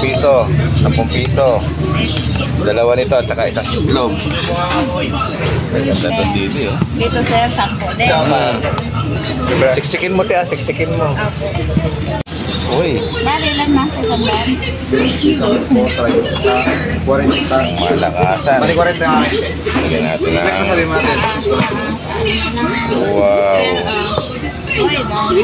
piso. 10 piso. Dalawa nito at saka isang itlog. Ganda to sili, oh. Dito sir, 10 din. Siksikin mo, tiya. Siksikin mo. Uy. Bali lang na sa sandaan. Malakasan. Bali 40 na. Lagyan natin na. Wow. Uy, dami.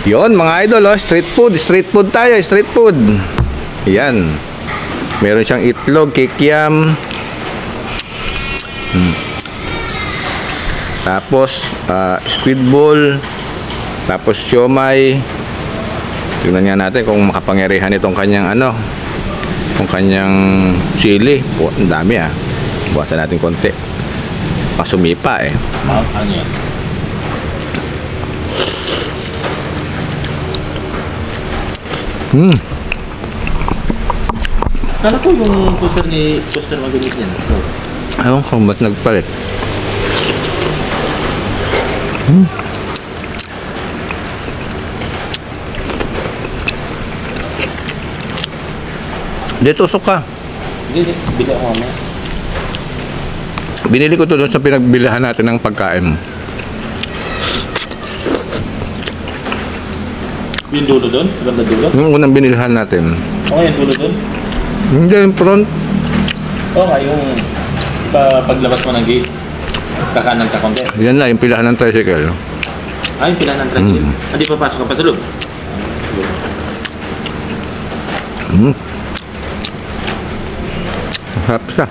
Yun mga idol, oh. Street food tayo, street food. Yan. Meron siyang itlog, kikiam. Tapos squid ball. Tapos siomay. Tingnan nga natin kung makapangyarihan itong kanyang ano, kung kanyang chili. Oh, ang dami ah. Buwasan natin konti. Pasumipa eh. Ano yan? Kala ko yung poster magamit niyan. Ayun kung ba't nagpalit. Dito tusok ka. Hindi, bili ako mamaya. Binili ko to doon sa pinagbilihan natin ng pagkain. Yung dulo doon? Sa banda dulo? Yung unang binilhan natin. Oo, yung dulo doon? Hindi, yung front. Oo nga, yung paglabas mo ng gate, kakanan ka konti. Yan na, yung pilahan ng tricycle. Ah, yung pilahan ng tricycle? Hindi pa pasok ka pa sa loob? Sarap siya.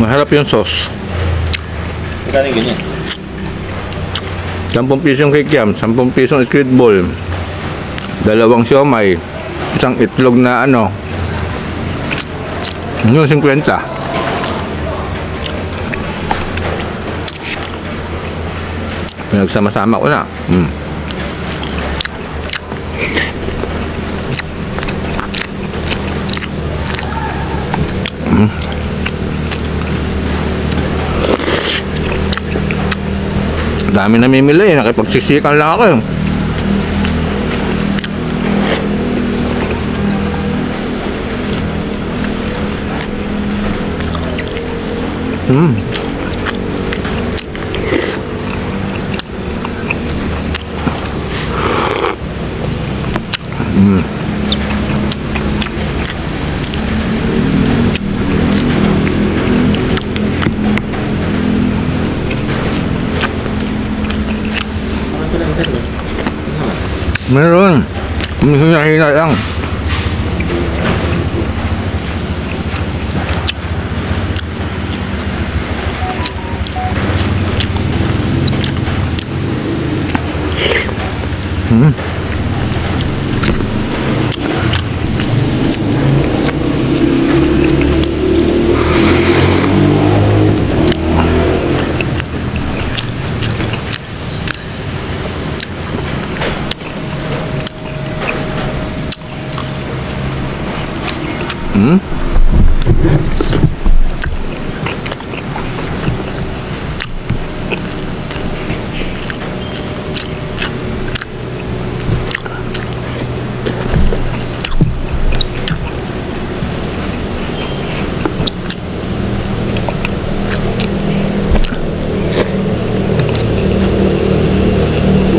Maharap yung sauce. Magkano yung ganyan? 10 piso yung kikiam, 10 piso yung squid ball, 2 siomay, isang itlog na ano, yung 50. Pinagsama-sama ko na. Dami namimili, nakipagsisikan lang ako. Meron. Hina-hina lang.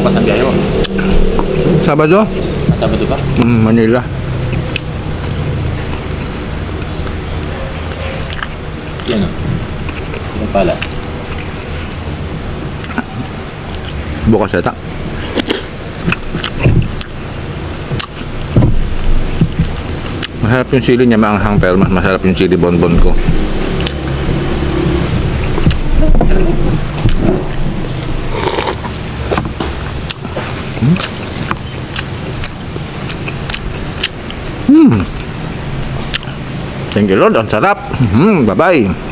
Bukas ang biyahe mo? Sabado? Sabado ba? Manila. Yan o. Ano pala? Bukas yata. Masarap yung sili niya, maanghang, pero mas masarap yung sili bonbon ko. Thank you Lord, ang sarap. Bye-bye.